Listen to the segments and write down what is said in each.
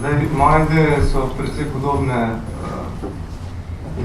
Zdaj, moje ideje so precej podobne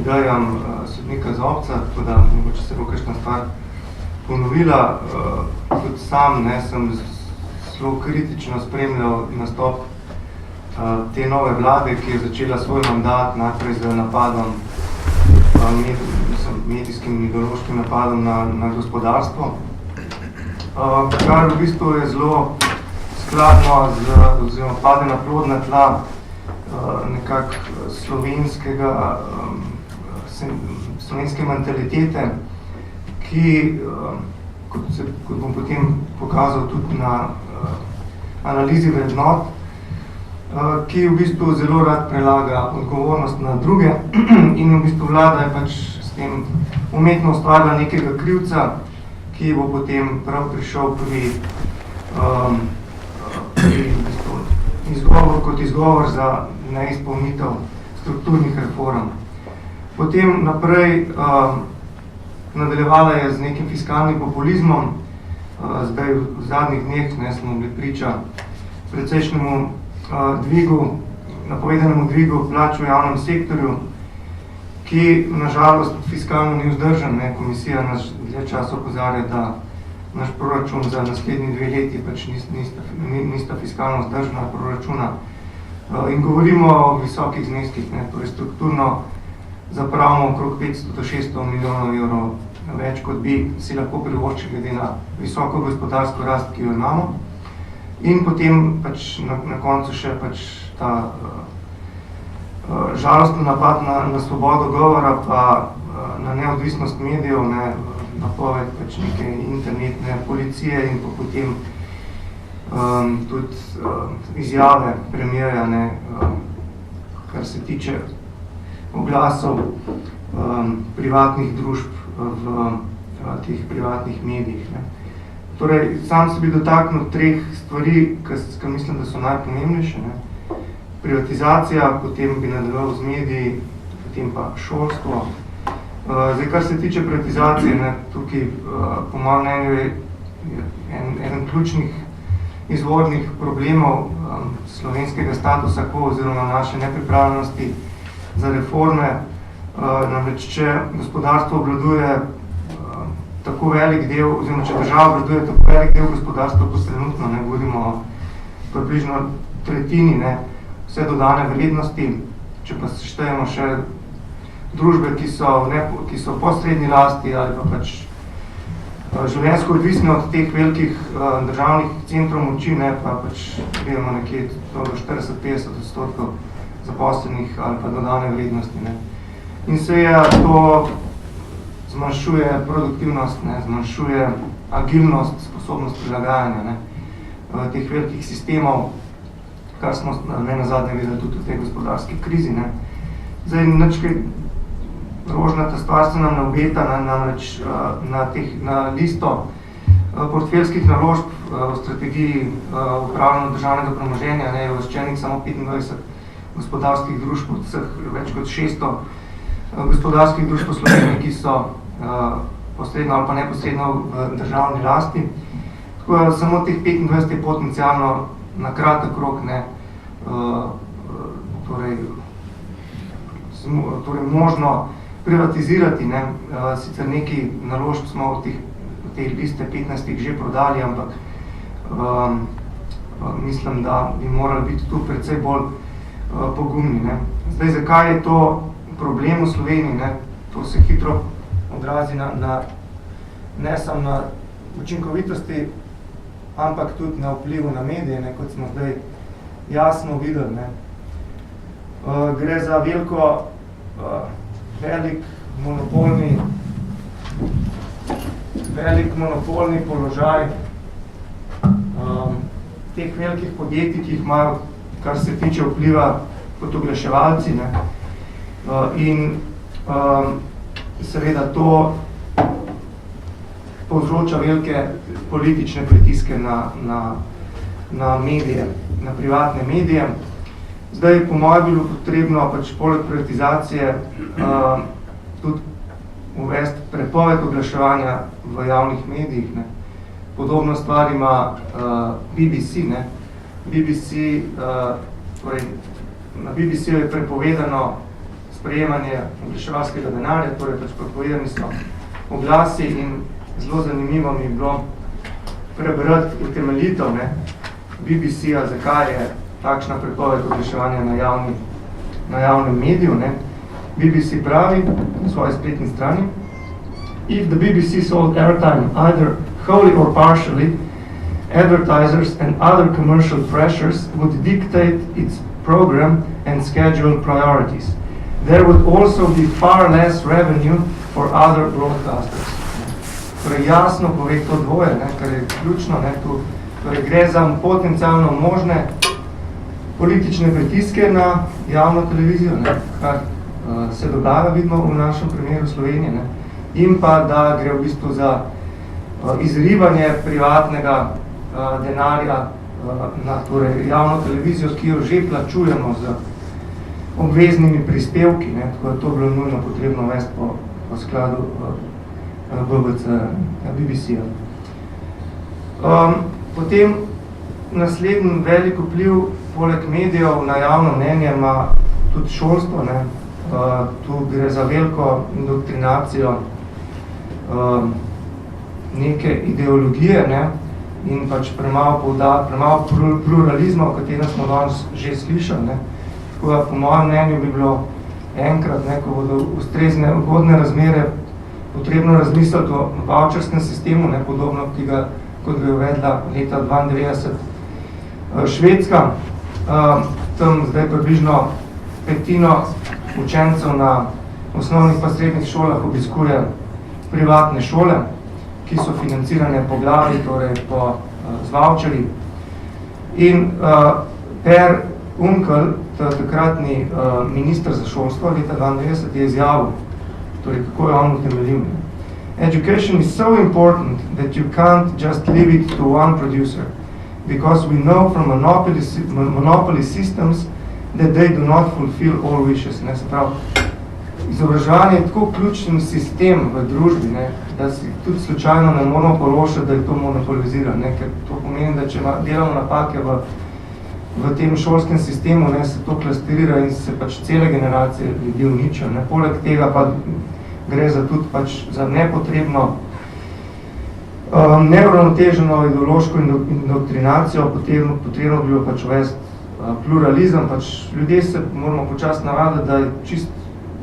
idejam sodnika Zobca, tako da mogoče se bo kakšna stvar ponovila. Kot sam sem zelo kritično spremljal nastop te nove vlade, ki je začela svoj mandat najprej z napadom, medijskim ideološkim napadom na gospodarstvo, kar v bistvu je zelo skladno oziroma pade na plodna tla nekako slovenske mentalitete, ki, kot bom potem pokazal tudi na analizi vrednot, ki v bistvu zelo rad prelaga odgovornost na druge in v bistvu vlada je pač s tem umetno ustvarila nekega krivca, ki bo potem prav prišel pri izgovor za neizpolnitev strukturnih reform. Potem naprej nadaljevala je z nekim fiskalnim populizmom. Zdaj v zadnjih dneh smo bili priča precejšnjemu napovedanemu dvigu plač v javnem sektorju, ki nažalost fiskalno ni vzdržen. Komisija nas dlje časa opozarja, da naš proračun za naslednji 2 leti pač nista fiskalno vzdržna proračuna. In govorimo o visokih zneskih, torej strukturno zapravimo okrog 500 do 600 milijonov evrov več, kot bi si lahko privoščili glede na visoko gospodarsko rast, ki jo imamo. In potem pač na koncu še pač ta žalosten napad na svobodo govora, pa na neodvisnost medijev, napoved pač neke internetne policije in pa potem tudi izjave premierja, kar se tiče oglasov privatnih družb v teh privatnih medijih. Torej, sam se bi dotaknil 3 stvari, ki mislim, da so najpomembnejše. Privatizacija, potem bi nadaljeval z mediji, potem pa šolstvo. Zdaj, kar se tiče privatizacije, tukaj po mojem mnenju je eden ključnih izvornih problemov slovenskega statusa quo oziroma naše nepripravljenosti za reforme. Namreč, če gospodarstvo obvladuje tako velik del, oziroma če država obvladuje tako velik del gospodarstva, kot trenutno, govorimo o približno tretjini vse dodane vrednosti, če pa seštejemo še družbe, ki so po srednji lasti ali pa pač življenjsko odvisne od teh velikih državnih centrov moči, pa pač gledamo nekje do 40-50% zaposlenih ali pa dodane vrednosti. In seveda to zmanjšuje produktivnost, zmanjšuje agilnost, sposobnost prilagajanja teh velikih sistemov, kar smo nenazadnje videli tudi v tej gospodarski krizi. Zdaj, ničkaj rožnata stvar se nam ne obeta, namreč na listo portfeljskih naložb v strategiji upravljanja državnega premoženja je uvrščenih samo 25 gospodarskih družb od vseh več kot 600 gospodarskih družb po Sloveniji, ki so posredno ali pa neposredno v državni lasti. Tako da samo teh 25 je potencialno na kratek rok torej možno privatizirati. Sicer nekaj naložb smo v tej liste 15 že prodali, ampak mislim, da bi morali biti tu precej bolj pogumni. Zdaj, zakaj je to problem v Sloveniji? To se hitro odrazi ne samo na učinkovitosti, ampak tudi na vplivu na medije, kot smo zdaj jasno videli. Gre za velik monopolni položaj teh velikih podjetij, ki jih imajo, kar se tiče vpliva kot oglaševalci. In seveda to povzroča velike politične pritiske na medije, na privatne medije. Zdaj, po mojem, bilo potrebno pač poleg privatizacije tudi uvesti prepoved oglaševanja v javnih medijih. Podobno stvar ima BBC. BBC torej na BBC-ju je prepovedano sprejemanje oglaševalskega denarja, torej pač prepovedani so oglasi in zelo zanimivo mi je bilo prebrati utemeljitev BBC-ja, zakaj je takšna prepoved oglaševanja na javnem mediju. BBC pravi na svoji spletni strani: If the BBC sold airtime either wholly or partially, advertisers and other commercial pressures would dictate its program and schedule priorities. There would also be far less revenue for other broadcasters. Torej jasno pove to dvoje, kar je ključno, torej gre za potencialno možne politične pritiske na javno televizijo, kar se dogaja, vidimo v našem primeru Slovenije, in pa da gre v bistvu za izrivanje privatnega denarja na torej javno televizijo, ki jo že plačujemo z obveznimi prispevki, tako da to je bilo nujno potrebno vesti po skladu BBC-ja. Potem naslednji velik vpliv poleg medijev na javno mnenje ima tudi šolstvo. Tu gre za veliko indoktrinacijo neke ideologije in pač premalo pluralizma, o katerem smo danes že slišali. Tako da po mojem mnenju bi bilo enkrat, ko bodo ustrezne ugodne razmere, potrebno razmisliti o voucherskem sistemu, podobno kot ga je uvedla leta 1992 Švedska. Tam zdaj približno petino učencev na osnovnih pa srednjih šolah obiskuje privatne šole, ki so financirane po glavi, torej z voucherji. In Per Unckel, takratni minister za šolstvo leta 1992, je izjavil, torej kako je on utemeljil. Education is so important that you can't just leave it to one producer, because we know from monopoly systems that they do not fulfill all wishes. Se pravi, izobraževanje je tako ključen sistem v družbi, da si tudi slučajno ne moramo porošati, da je to monopolizirano, ker to pomeni, da če delamo napake v tem šolskem sistemu, se to klasterira in se pač cele generacije ljudi uničijo. Poleg tega pa gre za tudi pač za nepotrebno neuravnoteženo ideološko indoktrinacijo, potrebno bi bilo pač uvesti pluralizem, pač ljudje se moramo počasi navaditi, da je čist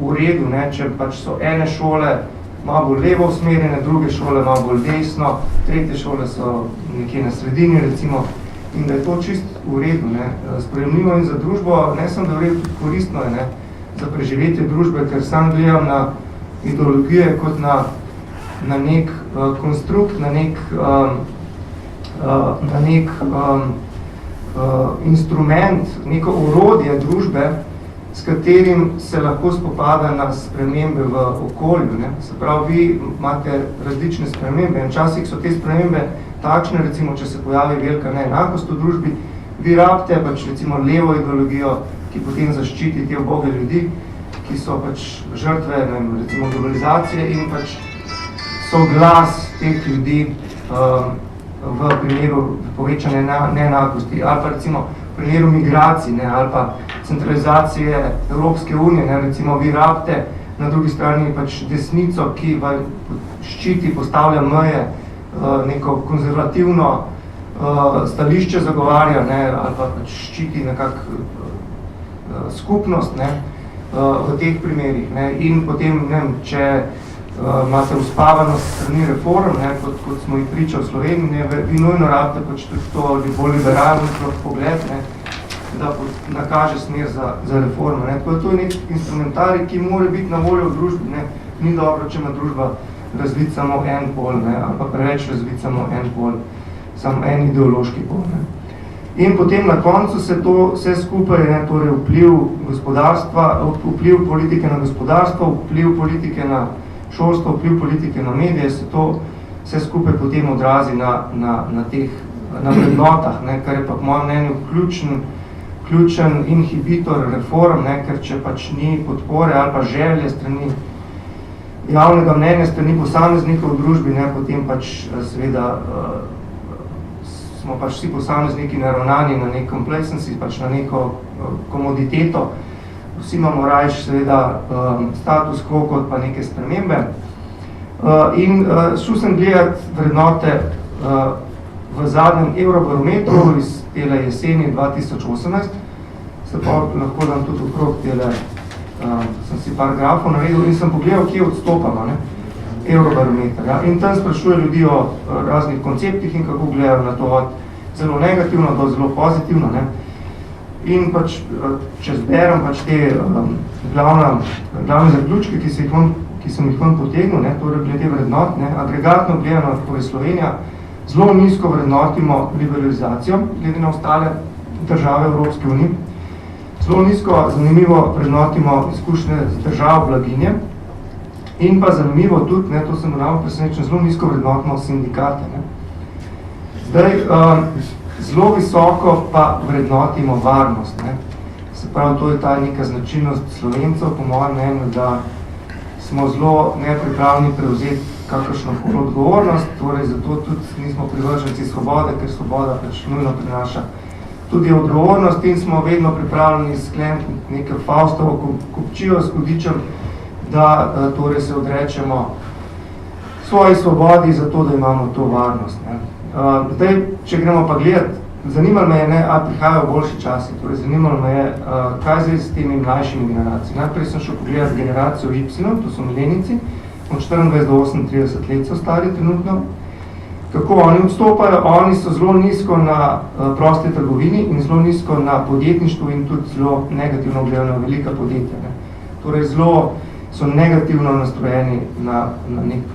v redu, če pač so ene šole malo bolj levo usmerjene, druge šole malo bolj desno, tretje šole so nekje na sredini, recimo, in da je to čist v redu, sprejemljivo in za družbo, ne samo da v redu, tudi koristno je, za preživetje družbe, ker sam gledam na ideologije kot na nek konstrukt, na nek instrument, neko orodje družbe, s katerim se lahko spopada na spremembe v okolju. Se pravi, vi imate različne spremembe in včasih so te spremembe takšne, recimo, če se pojavi velika neenakost v družbi, vi rabite pač recimo levo ideologijo, ki potem zaščiti te uboge ljudi, ki so pač žrtve, recimo, globalizacije in pač so glas teh ljudi v primeru povečane neenakosti, ali pa recimo v primeru migracij, ali pa centralizacije Evropske unije, recimo vi rabite na drugi strani pač desnico, ki ščiti, postavlja meje, neko konzervativno stališče zagovarja, ali pa pač ščiti nekako skupnost v teh primerih. In potem, če imate uspavanost strani reform, kot smo jih pričali v Sloveniji, vi nujno rabite pač tudi to bolj liberalni pogled, da nakaže smer za reforme. Tako da to je nek instrumentarij, ki mora biti na voljo v družbi. Ni dobro, če ima družba razvit samo en pol, ali pa preveč razvit samo en pol, samo en ideološki pol. In potem na koncu se to vse skupaj, torej vpliv politike na gospodarstvo, vpliv politike na šolstvo, vpliv politike na medije, se to vse skupaj potem odrazi na vrednotah, kar je pa po mojem mnenju ključen inhibitor reform, ker če pač ni podpore ali pa želje strani javnega mnenja, strani posameznikov v družbi, potem pač seveda smo pač vsi posamezniki naravnani na nek complacency, pač na neko komoditeto, vsi imamo rajš seveda status quo kot pa neke spremembe. In šel sem gledati vrednote v zadnjem Eurobarometru iz tele jeseni 2018, se pa lahko dam tudi okrog tele, sem si par grafov navedel in sem pogledal, kje odstopamo, ne? Eurobarometer. Ja? In tam sprašuje ljudi o raznih konceptih in kako gledajo na to od zelo negativno do zelo pozitivno. Ne? In pač, če zberem pač te glavne zaključke, ki sem jih potegnil, ne? Torej glede vrednot, ne? Agregatno gledano, tako je Slovenija, zelo nizko vrednotimo liberalizacijo, glede na ostale države Evropske unije. Zelo nizko, zanimivo, vrednotimo izkušnje z držav blaginje. In pa zanimivo tudi, ne, to sem ravno presenečen, zelo nizko vrednotimo sindikate. Ne. Zdaj, zelo visoko pa vrednotimo varnost. Ne. Se pravi, to je ta neka značilnost Slovencev, po mojem mnenju, da smo zelo nepripravljeni prevzeti kakršnokoli odgovornost, torej zato tudi nismo privrženci svobode, ker svoboda pač nujno prinaša tudi odgovornost in smo vedno pripravljeni skleniti nekaj Faustovo kupčijo s hudičem, da torej se odrečemo svoji svobodi za to, da imamo to varnost. Ne. Zdaj, če gremo pa gledati, zanimalo me je, ne, a prihajajo boljši časi, torej zanimalo me je, kaj zdaj s temi mlajšimi generacijami. Najprej sem šel pogledati generacijo Y, to so milenici, od 24 do 38 let so stari trenutno. Kako oni odstopajo? Oni so zelo nizko na prosti trgovini in zelo nizko na podjetništvu in tudi zelo negativno gledajo na velika podjetja. Ne. Torej zelo so negativno nastrojeni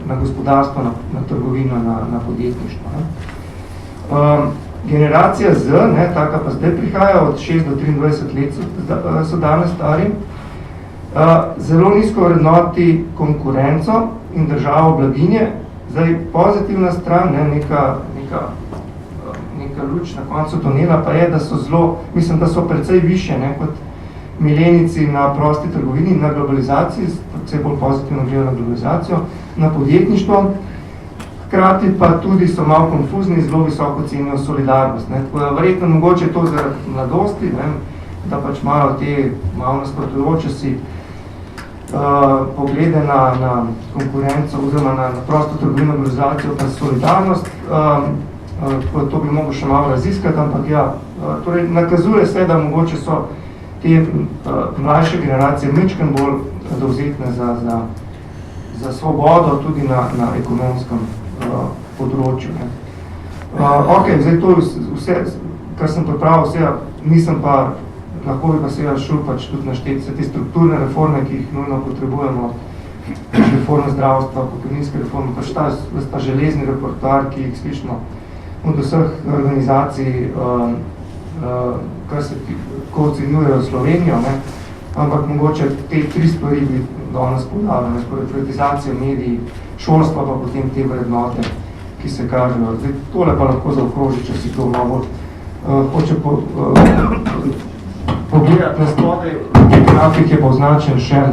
na gospodarstvo, na trgovino, na podjetništvo. Ne. Generacija Z, ne, taka pa zdaj prihaja, od 6 do 23 let so danes stari, zelo nizko vrednoti konkurenco in državo blaginje. Zdaj, pozitivna stran, ne, neka luč na koncu tunela pa je, da so zelo, mislim, da so precej više, ne, kot milenici na prosti trgovini, na globalizaciji, precej bolj pozitivno gledajo na globalizacijo, na podjetništvo, hkrati pa tudi so malo konfuzni, zelo visoko cenijo solidarnost. Ne. Tako da verjetno mogoče to zaradi mladosti, ne, da pač imajo te malo nasprotujoče si poglede na konkurenco oziroma na prosto trgovino globalizacijo pa solidarnost, to bi mogel še malo raziskati, ampak ja, torej nakazuje se, da mogoče so te mlajše generacije majčkeno bolj dovzetne za svobodo tudi na ekonomskem področju. Ne. Ok, zdaj to vse, kar sem pripravil, vse, nisem pa lahko bi pa seveda šel pač tudi našteti vse te strukturne reforme, ki jih nujno potrebujemo, reforme zdravstva, pokojninske reforme, pač ta železni repertoar, ki jih slišimo od vseh organizacij, kar se ko ocenjujejo Slovenijo, ne? Ampak mogoče te tri stvari bi danes podali, privatizacija mediji, šolstva pa potem te vrednote, ki se kažejo. Zdaj, tole pa lahko zaokroži, če si to malo hoče pogledati na spodaj, grafik je pa označen še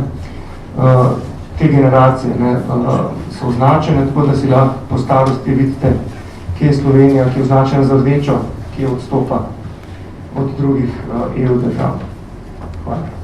te generacije, ne, so označene, tako da si lahko po starosti vidite, kje je Slovenija, ki je označena za rdečo, kje odstopa od drugih EU držav. Hvala.